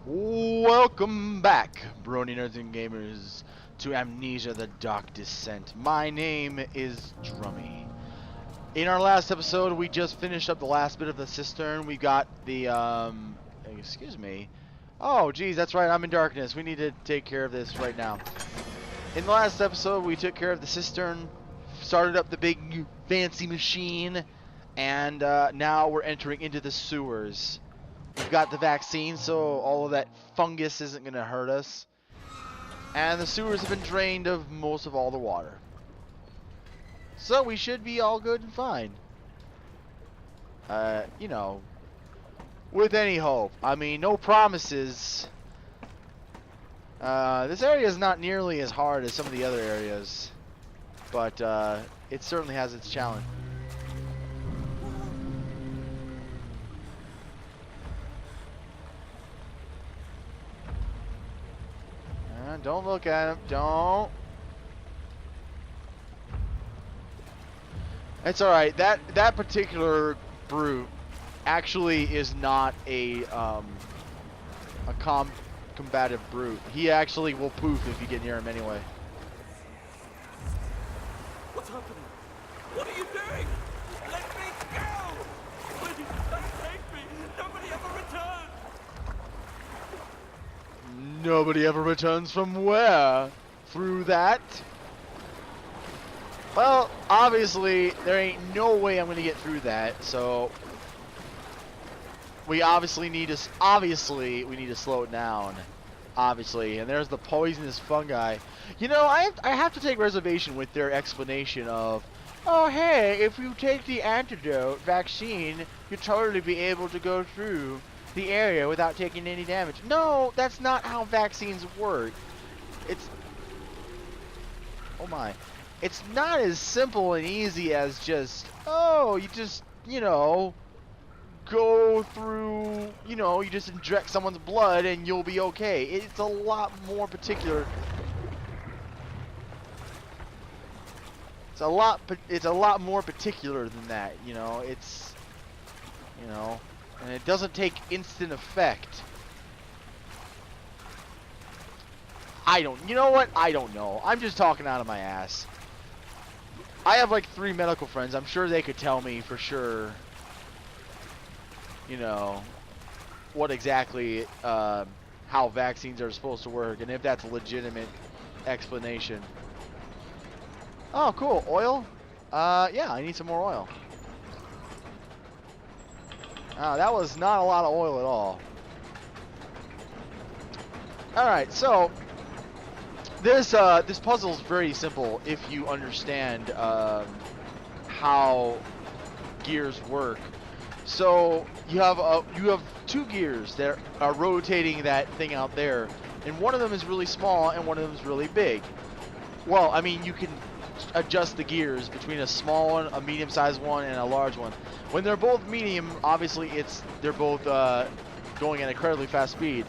Welcome back, Brony nerds and gamers, to Amnesia: The Dark Descent. My name is Drummy. In our last episode, we just finished up the last bit of the cistern. We got the, excuse me. Oh, geez, that's right, I'm in darkness. We need to take care of this right now. In the last episode, we took care of the cistern, started up the big fancy machine, and now we're entering into the sewers. We've got the vaccine, so all of that fungus isn't going to hurt us. And the sewers have been drained of most of all the water. So we should be all good and fine. You know, with any hope. I mean, no promises. This area is not nearly as hard as some of the other areas. But it certainly has its challenge. Don't look at him. Don't. It's all right. That particular brute actually is not a combative brute. He actually will poof if you get near him anyway. What's happening? What are you doing? Let me go! Please, don't take me! Nobody ever returns! Nobody ever returns from where? Through that? Well, obviously, there ain't no way I'm gonna get through that, so we obviously need to slow it down. Obviously, and there's the poisonous fungi. You know, I have to take reservation with their explanation of, oh hey, if you take the antidote vaccine, you'll totally be able to go through the area without taking any damage. No, that's not how vaccines work. It's, oh my, it's not as simple and easy as just, oh, you just, you know, go through, you know, you just inject someone's blood and you'll be okay. It's a lot more particular. It's a lot more particular than that, you know. It's, you know, and it doesn't take instant effect. You know what? I don't know. I'm just talking out of my ass. I have like 3 medical friends. I'm sure they could tell me for sure, you know, what exactly, how vaccines are supposed to work, and if that's a legitimate explanation. Oh, cool. Oil? Yeah, I need some more oil. That was not a lot of oil at all. Alright, so this puzzle is very simple if you understand how gears work. So you have 2 gears that are rotating that thing out there, and one of them is really small and one of them is really big. Well, I mean, you can adjust the gears between a small one, a medium-sized one, and a large one. When they're both medium, obviously they're both going at incredibly fast speed.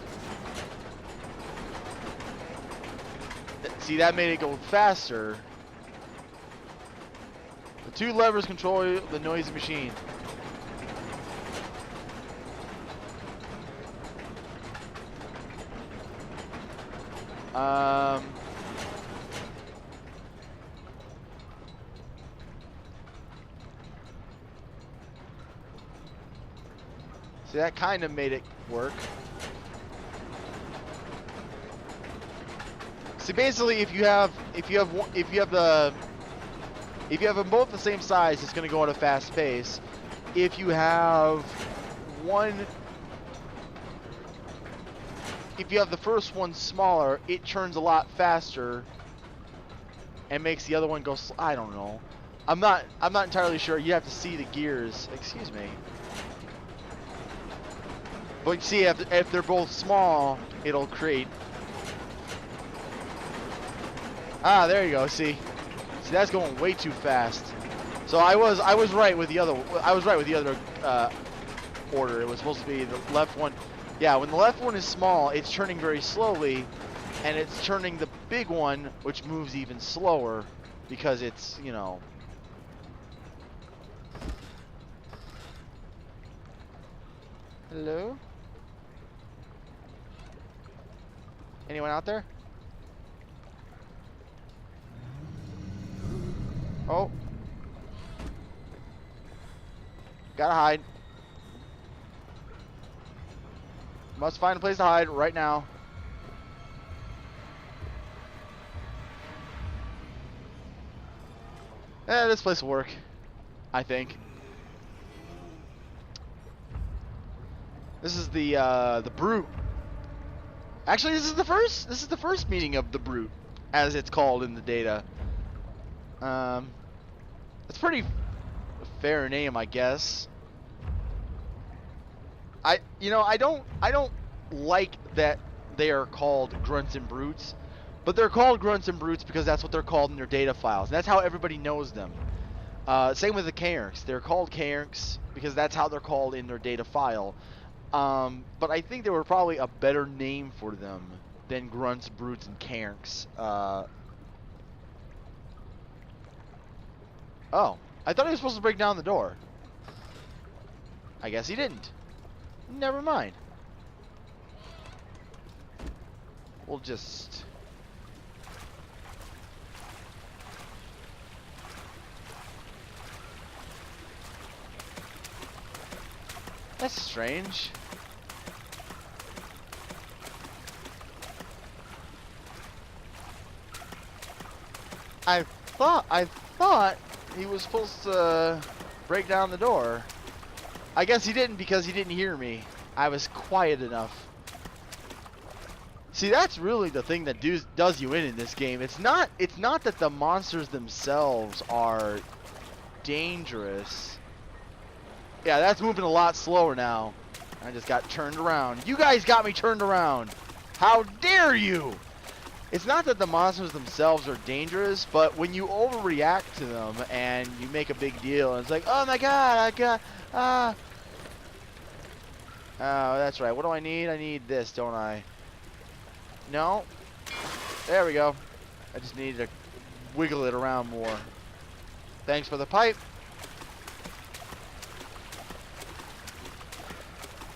See, that made it go faster. The 2 levers control the noisy machine. See, that kind of made it work. See, basically, if you have them both the same size, it's going to go at a fast pace. If you have the first one smaller, it turns a lot faster and makes the other one go. I don't know. I'm not entirely sure. You have to see the gears. Excuse me. But see, if they're both small, it'll create. There you go. See, that's going way too fast. So I was right with the other. Order. It was supposed to be the left one. Yeah, when the left one is small, it's turning very slowly, and it's turning the big one, which moves even slower, because it's, you know. Hello? Anyone out there? Oh. Gotta hide. Must find a place to hide right now. This place will work, I think. This is the brute. Actually, this is the first meeting of the brute, as it's called in the data. It's pretty fair name, I guess. I don't like that they are called grunts and brutes, but they're called grunts and brutes because that's what they're called in their data files. And that's how everybody knows them. Same with the Cairns. They're called Cairns because that's how they're called in their data file. But I think there were probably a better name for them than grunts, brutes, and Cairns. Oh, I thought he was supposed to break down the door. I guess he didn't. Never mind. We'll just... That's strange. I thought he was supposed to break down the door. I guess he didn't because he didn't hear me. I was quiet enough. See, that's really the thing that does you in this game. It's not that the monsters themselves are dangerous. Yeah, that's moving a lot slower now. I just got turned around. You guys got me turned around. How dare you? It's not that the monsters themselves are dangerous, but when you overreact to them and you make a big deal, and it's like, oh my god, oh, that's right. What do I need? I need this, don't I? No. There we go. I just need to wiggle it around more. Thanks for the pipe.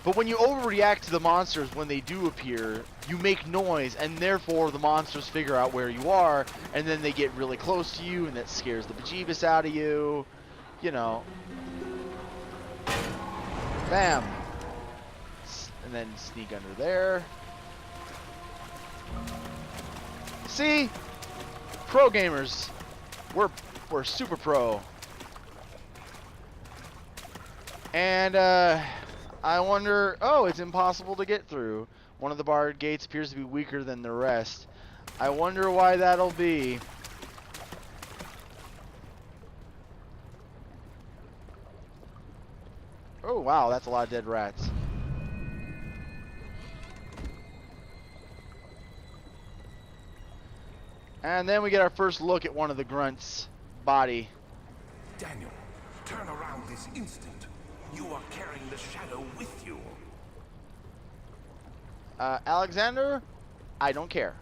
But when you overreact to the monsters when they do appear, you make noise, and therefore the monsters figure out where you are, and then they get really close to you, and that scares the bejeebus out of you. You know. Bam. And then sneak under there. See? Pro gamers. We're super pro. And, I wonder... Oh, it's impossible to get through. One of the barred gates appears to be weaker than the rest. I wonder why that'll be. Oh, wow, that's a lot of dead rats. And then we get our first look at one of the grunts' body. Daniel, turn around this instant. You are carrying the shadow with you. Alexander, I don't care.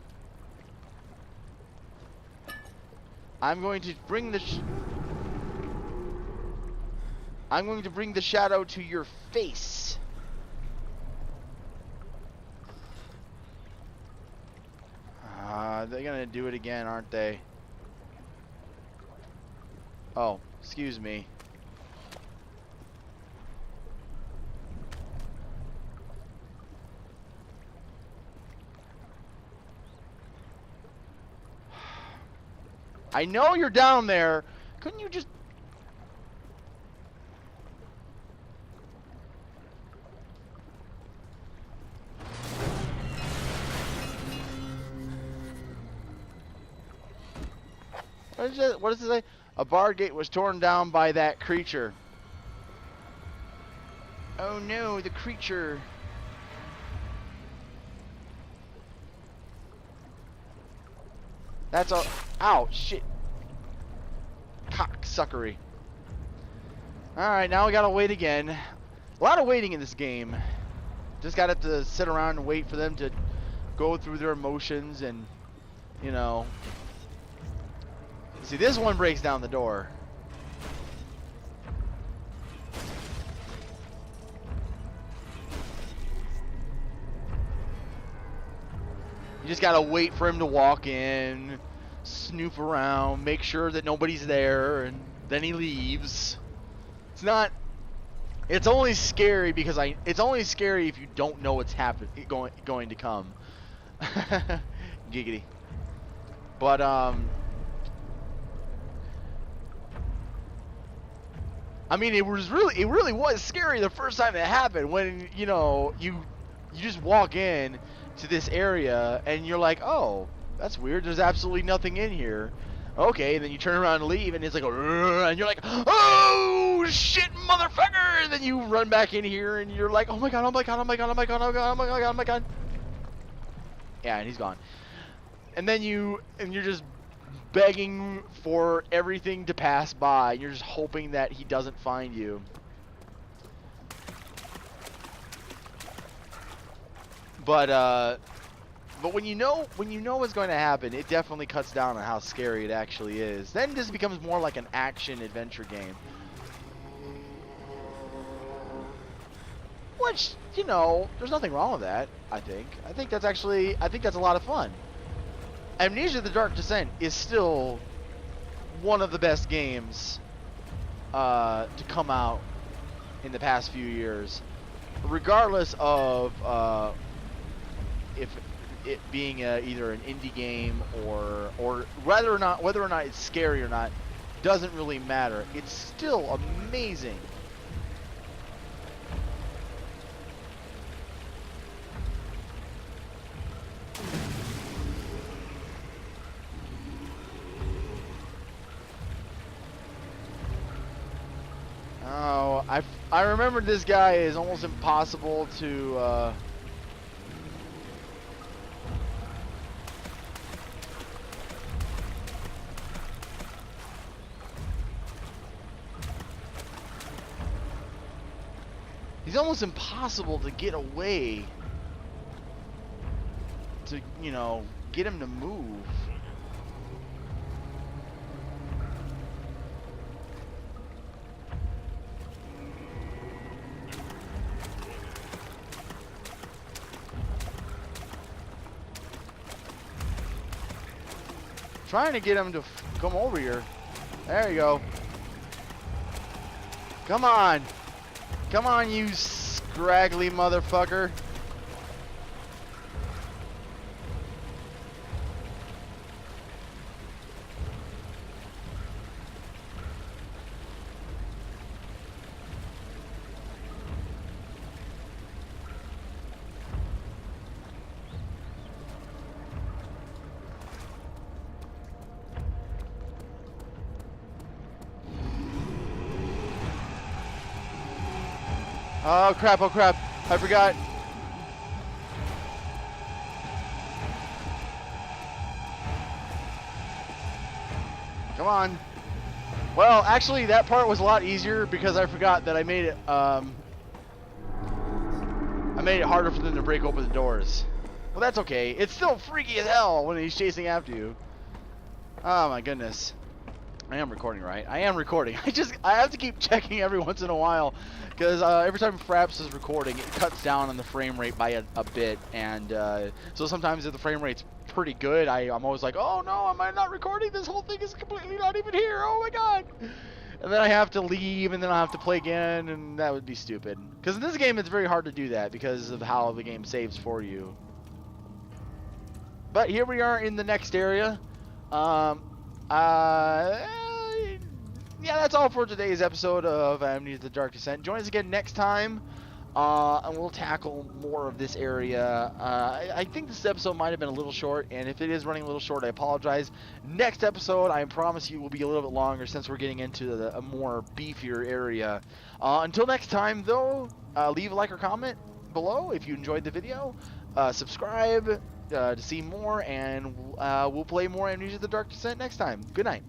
I'm going to bring the shadow to your face. They're gonna do it again, aren't they? Oh, excuse me. I know you're down there. Couldn't you just... What does it say? A bar gate was torn down by that creature. Oh no, the creature. That's all. Ow, shit. Cocksuckery. Alright, now we gotta wait again. A lot of waiting in this game. Just gotta have to sit around and wait for them to go through their emotions and, you know. See, this one breaks down the door. You just gotta wait for him to walk in, snoop around, make sure that nobody's there, and then he leaves. It's not. It's only scary because It's only scary if you don't know what's going to come. Giggity. But I mean, it really was scary the first time it happened when you just walk in to this area and you're like, oh, that's weird. There's absolutely nothing in here. Okay, and then you turn around and leave, and it's like, and you're like, oh shit, motherfucker! And then you run back in here, and you're like, oh my god, oh my god, oh my god, oh my god, oh my god, oh my god, oh my god. Yeah, and he's gone. And then you're just begging for everything to pass by. You're just hoping that he doesn't find you. But when you know what's going to happen, it definitely cuts down on how scary it actually is. Then this becomes more like an action adventure game. Which, there's nothing wrong with that, I think. I think that's a lot of fun. Amnesia: The Dark Descent is still one of the best games to come out in the past few years. Regardless of if it being either an indie game or whether or not it's scary or not, doesn't really matter. It's still amazing. Oh, I remember this guy is almost impossible to he's almost impossible to get away, to, get him to move. Trying to get him to come over here. There you go. Come on. Come on, you scraggly motherfucker. Oh crap, I forgot. Come on. Well, actually that part was a lot easier because I forgot that I made it harder for them to break open the doors. Well, that's okay. It's still freaky as hell when he's chasing after you. Oh my goodness. I am recording, right? I am recording. I have to keep checking every once in a while because every time Fraps is recording, it cuts down on the frame rate by a bit, and so sometimes if the frame rate's pretty good, I'm always like, oh no, am I not recording? This whole thing is completely not even here. Oh my god! And then I have to leave, and then I have to play again, and that would be stupid. Because in this game, it's very hard to do that because of how the game saves for you. But here we are in the next area. Yeah, that's all for today's episode of Amnesia: The Dark Descent. Join us again next time, and we'll tackle more of this area. I think this episode might have been a little short, and if it is running a little short, I apologize. Next episode, I promise you, will be a little bit longer since we're getting into a more beefier area. Until next time, though, leave a like or comment below if you enjoyed the video. Subscribe to see more, and we'll play more Amnesia: The Dark Descent next time. Good night.